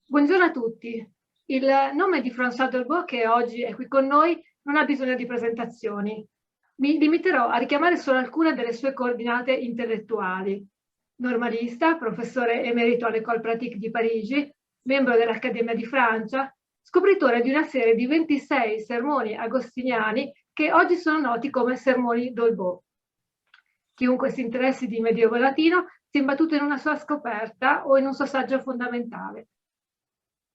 Buongiorno a tutti. Il nome di François Dolbeau, che oggi è qui con noi, non ha bisogno di presentazioni. Mi limiterò a richiamare solo alcune delle sue coordinate intellettuali. Normalista, professore emerito all'École Pratique di Parigi, membro dell'Accademia di Francia, scopritore di una serie di 26 sermoni agostiniani che oggi sono noti come sermoni Dolbeau. Chiunque si interessi di Medioevo latino si è imbattuto in una sua scoperta o in un suo saggio fondamentale.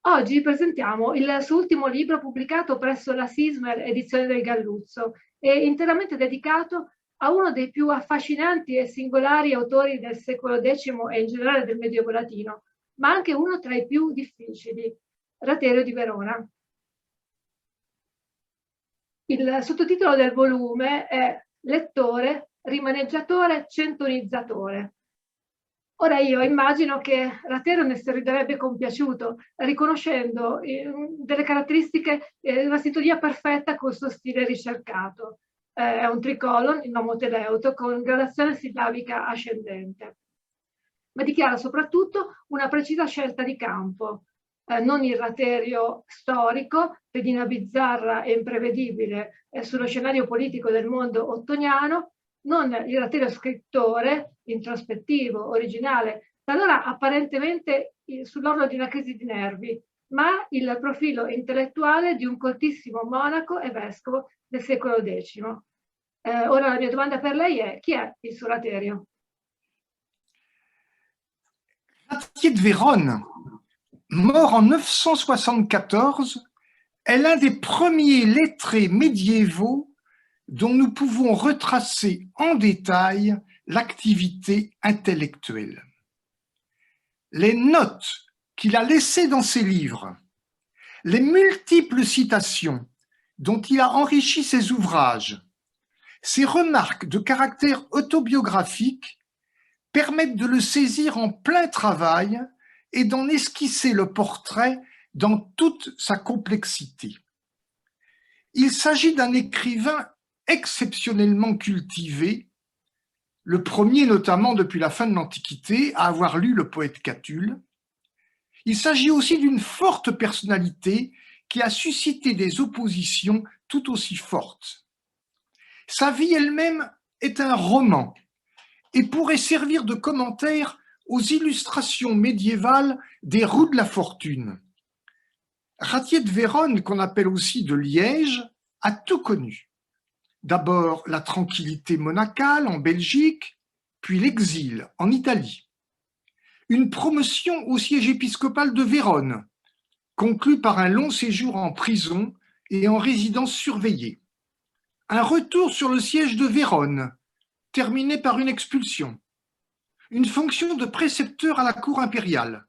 Oggi presentiamo il suo ultimo libro pubblicato presso la Sismer Edizione del Galluzzo e interamente dedicato a uno dei più affascinanti e singolari autori del secolo X e in generale del Medioevo latino, ma anche uno tra i più difficili, Raterio di Verona. Il sottotitolo del volume è Lettore, rimaneggiatore, centonizzatore. Ora io immagino che Raterio ne sorriderebbe compiaciuto, riconoscendo delle caratteristiche di una sintonia perfetta col suo stile ricercato. È un tricolon in omoteleuto con gradazione sillabica ascendente, ma dichiara soprattutto una precisa scelta di campo, non il Raterio storico, pedina bizzarra e imprevedibile sullo scenario politico del mondo ottoniano, non il Raterio scrittore, introspettivo, originale, talora apparentemente sull'orlo di una crisi di nervi, ma il profilo intellettuale di un coltissimo monaco e vescovo del secolo X. Ora la mia domanda per lei è: chi è il suo Raterio? Ratier de Vérone, mort en 974, est l'un des premiers lettrés médiévaux dont nous pouvons retracer en détail l'activité intellectuelle. Les notes qu'il a laissées dans ses livres, les multiples citations dont il a enrichi ses ouvrages, ses remarques de caractère autobiographique permettent de le saisir en plein travail et d'en esquisser le portrait dans toute sa complexité. Il s'agit d'un écrivain exceptionnellement cultivé, le premier notamment depuis la fin de l'Antiquité à avoir lu le poète Catulle. Il s'agit aussi d'une forte personnalité qui a suscité des oppositions tout aussi fortes. Sa vie elle-même est un roman et pourrait servir de commentaire aux illustrations médiévales des roues de la fortune. Ratier de Vérone, qu'on appelle aussi de Liège, a tout connu. D'abord la tranquillité monacale en Belgique, puis l'exil en Italie. Une promotion au siège épiscopal de Vérone, conclue par un long séjour en prison et en résidence surveillée. Un retour sur le siège de Vérone, terminé par une expulsion. Une fonction de précepteur à la cour impériale,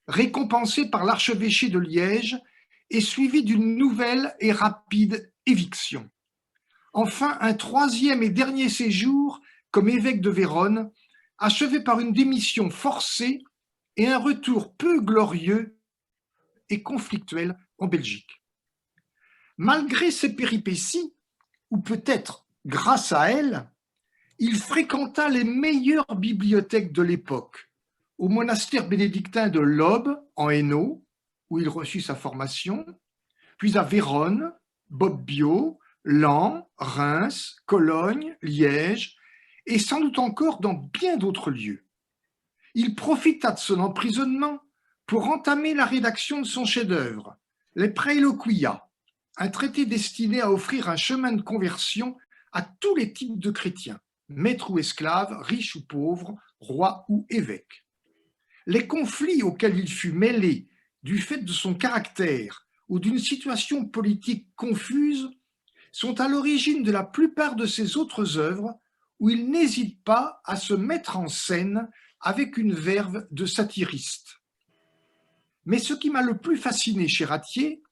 récompensée par l'archevêché de Liège et suivie d'une nouvelle et rapide éviction. Enfin, un troisième et dernier séjour comme évêque de Vérone, achevé par une démission forcée et un retour peu glorieux et conflictuel en Belgique. Malgré ces péripéties, ou peut-être grâce à elles, il fréquenta les meilleures bibliothèques de l'époque, au monastère bénédictin de Lobbes, en Hainaut, où il reçut sa formation, puis à Vérone, Bobbio, Laon, Reims, Cologne, Liège, et sans doute encore dans bien d'autres lieux. Il profita de son emprisonnement pour entamer la rédaction de son chef-d'œuvre, Les Praeloquia, un traité destiné à offrir un chemin de conversion à tous les types de chrétiens, maîtres ou esclaves, riches ou pauvres, rois ou évêques. Les conflits auxquels il fut mêlé du fait de son caractère ou d'une situation politique confuse sont à l'origine de la plupart de ses autres œuvres où il n'hésite pas à se mettre en scène avec une verve de satiriste. Mais ce qui m'a le plus fasciné chez Ratier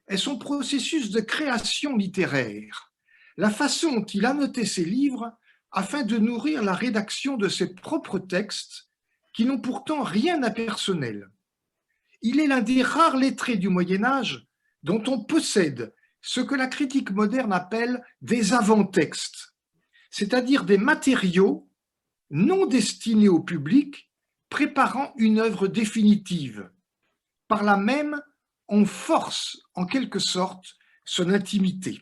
est son processus de création littéraire, la façon dont il annotait ses livres afin de nourrir la rédaction de ses propres textes qui n'ont pourtant rien d'impersonnel. Il est l'un des rares lettrés du Moyen-Âge dont on possède ce que la critique moderne appelle des avant-textes, c'est-à-dire des matériaux non destinés au public, préparant une œuvre définitive, Par là même, on force en quelque sorte son intimité.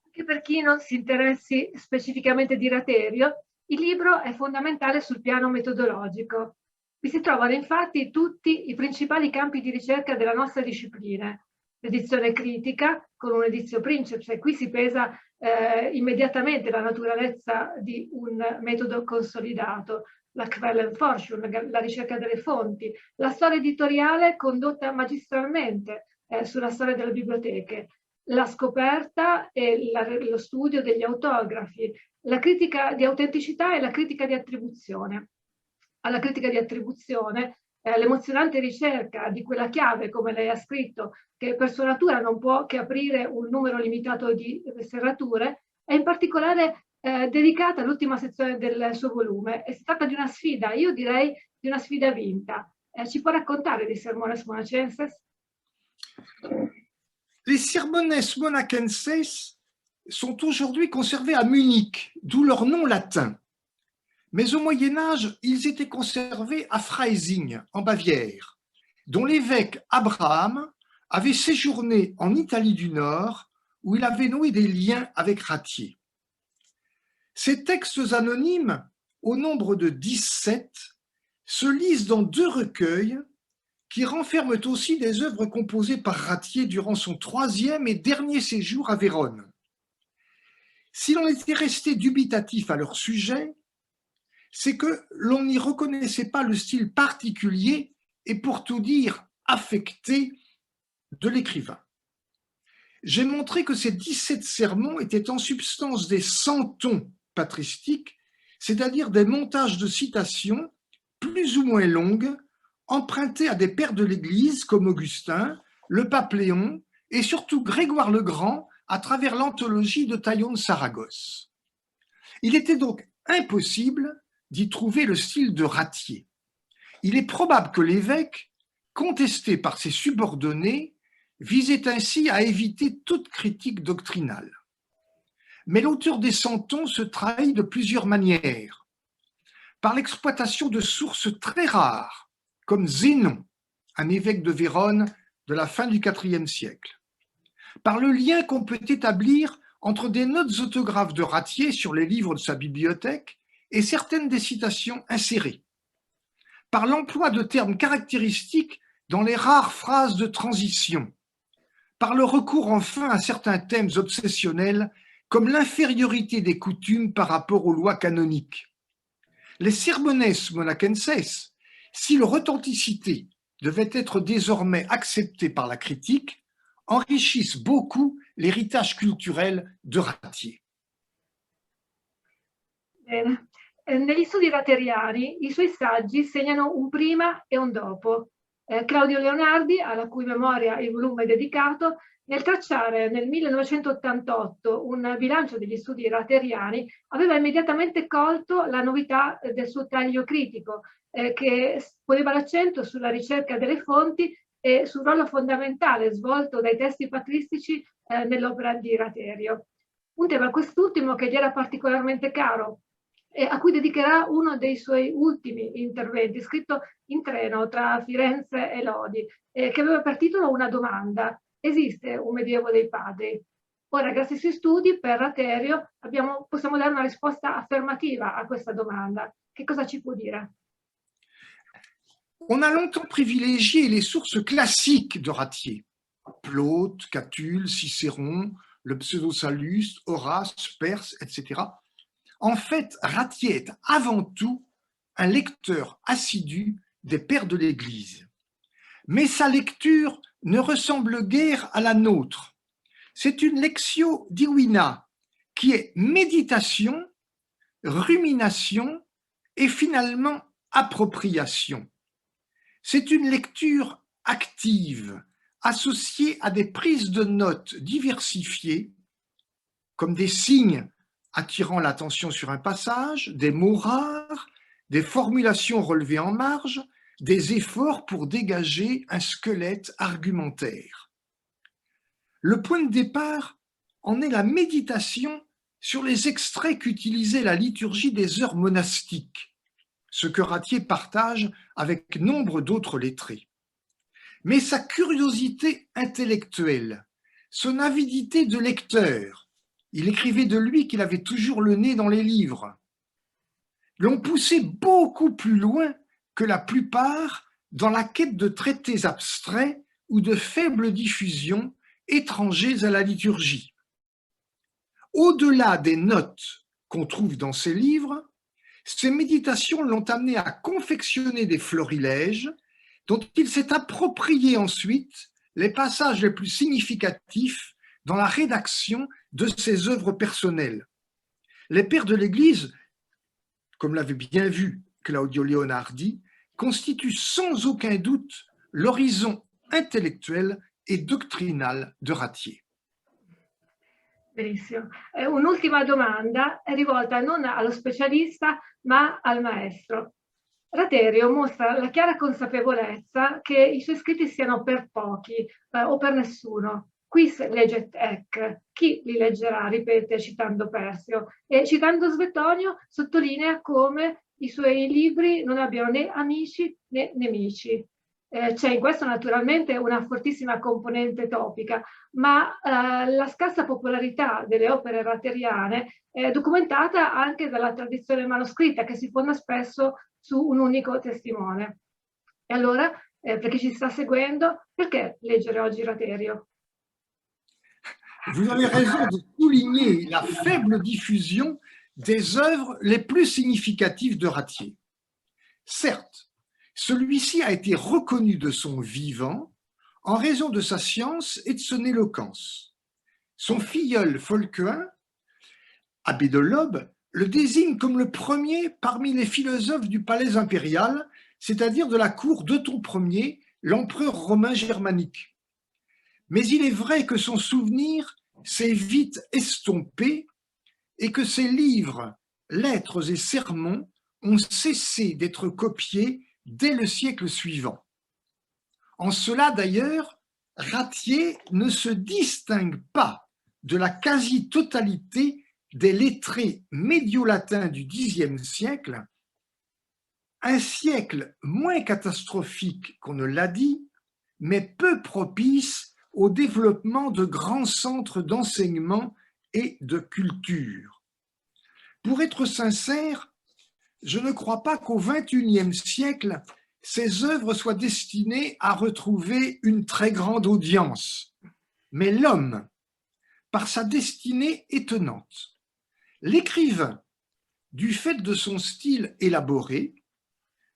Anche per chi non si interessi specificamente di Raterio, il libro è fondamentale sul piano metodologico. Vi si trovano infatti tutti i principali campi di ricerca della nostra disciplina. L'edizione critica con un edizio princeps, e qui si pesa immediatamente la naturalezza di un metodo consolidato, la Quellenforschung, la ricerca delle fonti, la storia editoriale condotta magistralmente sulla storia delle biblioteche, la scoperta e lo studio degli autografi, la critica di autenticità e la critica di attribuzione. Alla critica di attribuzione, l'emozionante ricerca di quella chiave, come lei ha scritto, che per sua natura non può che aprire un numero limitato di serrature, è in particolare dedicata all'ultima sezione del suo volume. E si tratta di una sfida, io direi di una sfida vinta. Ci può raccontare di Sermones Monacenses? Les Sermones Monacenses sont aujourd'hui conservés à Munich, d'où leur nom latin. Mais au Moyen-Âge, ils étaient conservés à Freising, en Bavière, dont l'évêque Abraham avait séjourné en Italie du Nord, où il avait noué des liens avec Ratier. Ces textes anonymes, au nombre de 17, se lisent dans 2 recueils qui renferment aussi des œuvres composées par Ratier durant son 3e et dernier séjour à Vérone. Si l'on était resté dubitatif à leur sujet, c'est que l'on n'y reconnaissait pas le style particulier et pour tout dire affecté de l'écrivain. J'ai montré que ces 17 sermons étaient en substance des centons patristiques, c'est-à-dire des montages de citations plus ou moins longues, empruntés à des pères de l'Église comme Augustin, le pape Léon et surtout Grégoire le Grand à travers l'anthologie de Taillon de Saragosse. Il était donc impossible d'y trouver le style de Ratier. Il est probable que l'évêque, contesté par ses subordonnés, visait ainsi à éviter toute critique doctrinale. Mais l'auteur des centons se trahit de plusieurs manières. Par l'exploitation de sources très rares, comme Zénon, un évêque de Vérone de la fin du IVe siècle. Par le lien qu'on peut établir entre des notes autographes de Ratier sur les livres de sa bibliothèque et certaines des citations insérées. Par l'emploi de termes caractéristiques dans les rares phrases de transition. Par le recours enfin à certains thèmes obsessionnels comme l'infériorité des coutumes par rapport aux lois canoniques. Les Sermones Monacenses, si leur authenticité devait être désormais acceptée par la critique, enrichissent beaucoup l'héritage culturel de Ratier. Bene. Negli studi rateriani i suoi saggi segnano un prima e un dopo. Claudio Leonardi, alla cui memoria il volume è dedicato, nel tracciare nel 1988 un bilancio degli studi rateriani, aveva immediatamente colto la novità del suo taglio critico, che poneva l'accento sulla ricerca delle fonti e sul ruolo fondamentale svolto dai testi patristici nell'opera di Raterio. Un tema quest'ultimo che gli era particolarmente caro, a cui dedicherà uno dei suoi ultimi interventi, scritto in treno tra Firenze e Lodi, che aveva per titolo una domanda: esiste un Medioevo dei padri? Ora, grazie ai suoi studi per Raterio, possiamo dare una risposta affermativa a questa domanda. Che cosa ci può dire? On a longtemps privilégié les sources classiques de Ratier, Plaute, Catulle, Cicéron, le Pseudo-Sallust, Horace, Perse, etc. En fait, Ratier est avant tout un lecteur assidu des pères de l'Église. Mais sa lecture ne ressemble guère à la nôtre. C'est une lectio divina qui est méditation, rumination et finalement appropriation. C'est une lecture active, associée à des prises de notes diversifiées, comme des signes attirant l'attention sur un passage, des mots rares, des formulations relevées en marge, des efforts pour dégager un squelette argumentaire. Le point de départ en est la méditation sur les extraits qu'utilisait la liturgie des heures monastiques, ce que Ratier partage avec nombre d'autres lettrés. Mais sa curiosité intellectuelle, son avidité de lecteur, il écrivait de lui qu'il avait toujours le nez dans les livres, l'ont poussé beaucoup plus loin que la plupart dans la quête de traités abstraits ou de faible diffusion étrangers à la liturgie. Au-delà des notes qu'on trouve dans ses livres, ses méditations l'ont amené à confectionner des florilèges dont il s'est approprié ensuite les passages les plus significatifs dans la rédaction de ses œuvres personnelles. Les pères de l'Église, comme l'avait bien vu Claudio Leonardi, constituent sans aucun doute l'horizon intellettuel e doctrinale de Ratier. Benissimo. Un'ultima domanda è rivolta non allo specialista ma al maestro. Raterio mostra la chiara consapevolezza che i suoi scritti siano per pochi o per nessuno. Quis leget ec? Chi li leggerà? Ripete citando Persio. E citando Svetonio sottolinea come i suoi libri non abbiano né amici né nemici. C'è in questo naturalmente una fortissima componente topica, ma la scarsa popolarità delle opere rateriane è documentata anche dalla tradizione manoscritta che si fonda spesso su un unico testimone. E allora, per chi ci sta seguendo, perché leggere oggi Raterio? Vous avez raison de souligner la faible diffusion des œuvres les plus significatives de Ratier. Certes, celui-ci a été reconnu de son vivant en raison de sa science et de son éloquence. Son filleul Folquin, abbé de l'Aube, le désigne comme le premier parmi les philosophes du palais impérial, c'est-à-dire de la cour d'Othon Ier, l'empereur romain germanique. Mais il est vrai que son souvenir s'est vite estompé et que ses livres, lettres et sermons ont cessé d'être copiés dès le siècle suivant. En cela d'ailleurs, Ratier ne se distingue pas de la quasi-totalité des lettrés médio-latins du Xe siècle, un siècle moins catastrophique qu'on ne l'a dit, mais peu propice au développement de grands centres d'enseignement et de culture. Pour être sincère, je ne crois pas qu'au XXIe siècle, ces œuvres soient destinées à retrouver une très grande audience. Mais l'homme, par sa destinée étonnante, l'écrivain, du fait de son style élaboré,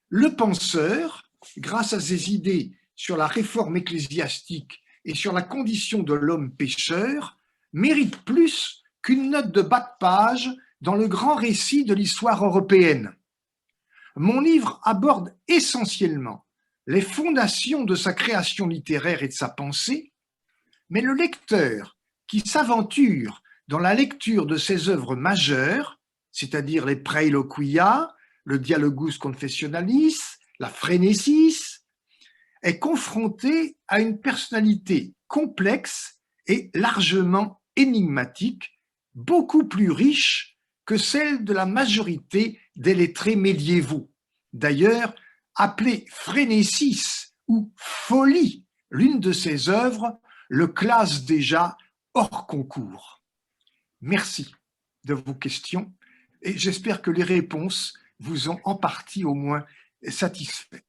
le penseur, grâce à ses idées sur la réforme ecclésiastique et sur la condition de l'homme pécheur, mérite plus qu'une note de bas de page dans le grand récit de l'histoire européenne. Mon livre aborde essentiellement les fondations de sa création littéraire et de sa pensée, mais le lecteur qui s'aventure dans la lecture de ses œuvres majeures, c'est-à-dire les Praeloquia, le Dialogus Confessionalis, la Phrénésis, est confronté à une personnalité complexe et largement énigmatique, beaucoup plus riche que celle de la majorité des lettrés médiévaux. D'ailleurs, appelée Phrénésis ou folie, l'une de ses œuvres le classe déjà hors concours. Merci de vos questions et j'espère que les réponses vous ont en partie au moins satisfaites.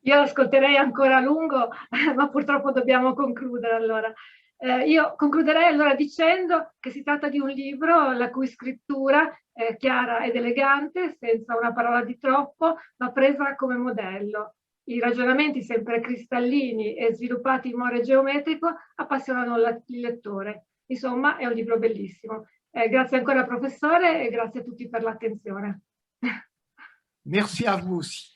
Io ascolterei ancora a lungo, ma purtroppo dobbiamo concludere allora. Io concluderei allora dicendo che si tratta di un libro la cui scrittura è chiara ed elegante, senza una parola di troppo, ma presa come modello. I ragionamenti sempre cristallini e sviluppati in modo geometrico appassionano il lettore. Insomma, è un libro bellissimo. Grazie ancora professore e grazie a tutti per l'attenzione. Merci à vous aussi.